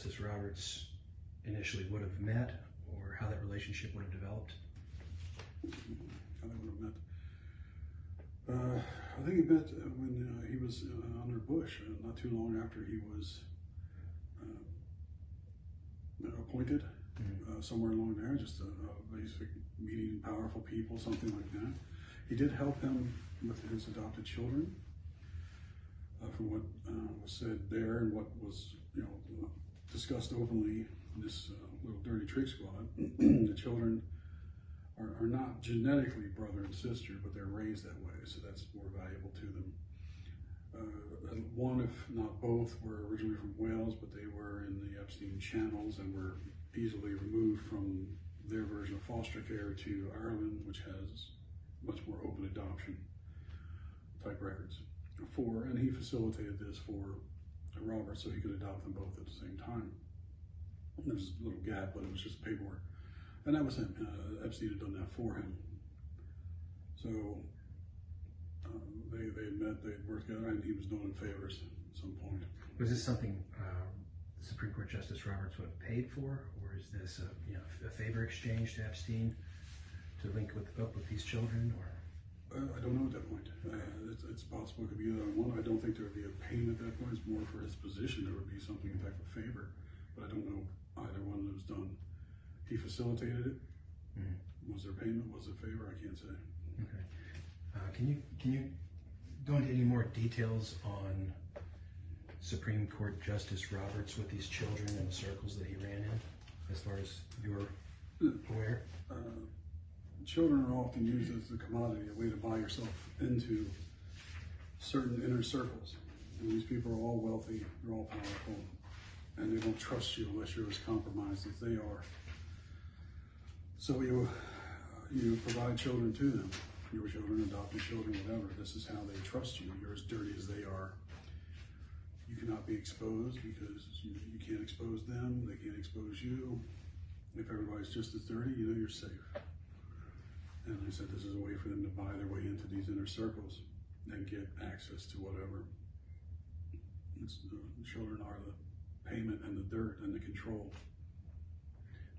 Justice Roberts initially would have met, or how that relationship would have developed? How they would have met. I think he met when he was under Bush, not too long after he was appointed. Somewhere along there, just a basic meeting powerful people, something like that. He did help him with his adopted children. From what was said there and what was discussed openly in this little dirty trick squad, the children are not genetically brother and sister, but they're raised that way, so that's more valuable to them. One, if not both, were originally from Wales, but they were in the Epstein channels and were easily removed from their version of foster care to Ireland, which has much more open adoption type records. And he facilitated this for Robert so he could adopt them both at the same time. There's a little gap, but it was just paperwork. And that was him. Epstein had done that for him. So they had met, they had worked together, and he was doing him favors at some point. Was this something Supreme Court Justice Roberts would have paid for, or is this a favor exchange to Epstein to link up with these children? Or I don't know at that point. It's possible it could be either one. I don't think there would be a payment at that point. It's more for his position. There would be something in type of favor, but I don't know either one that was done. He facilitated it. Was there payment? Was it favor? I can't say. Okay. Can you go into any more details on Supreme Court Justice Roberts with these children and the circles that he ran in, as far as you're aware? Children are often used as a commodity, a way to buy yourself into certain inner circles. And these people are all wealthy, they're all powerful, and they don't trust you unless you're as compromised as they are. So you provide children to them, your children, adopted children, whatever. This is how they trust you. You're as dirty as they are. You cannot be exposed because you can't expose them, they can't expose you. If everybody's just as dirty, you're safe. And I said this is a way for them to buy their way into these inner circles and get access to whatever. The children are the payment and the dirt and the control.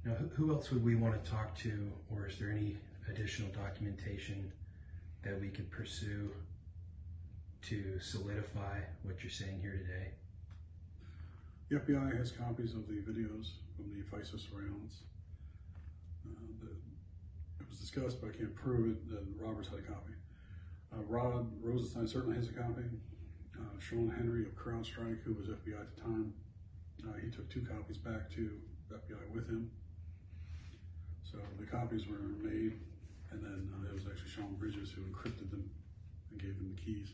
Now, who else would we want to talk to, or is there any additional documentation that we could pursue to solidify what you're saying here today? The FBI has copies of the videos from the FISA surveillance. It was discussed, but I can't prove it, that Roberts had a copy. Rod Rosenstein certainly has a copy. Sean Henry of CrowdStrike, who was FBI at the time, he took 2 copies back to FBI with him. So the copies were made, and then it was actually Sean Bridges who encrypted them and gave them the keys.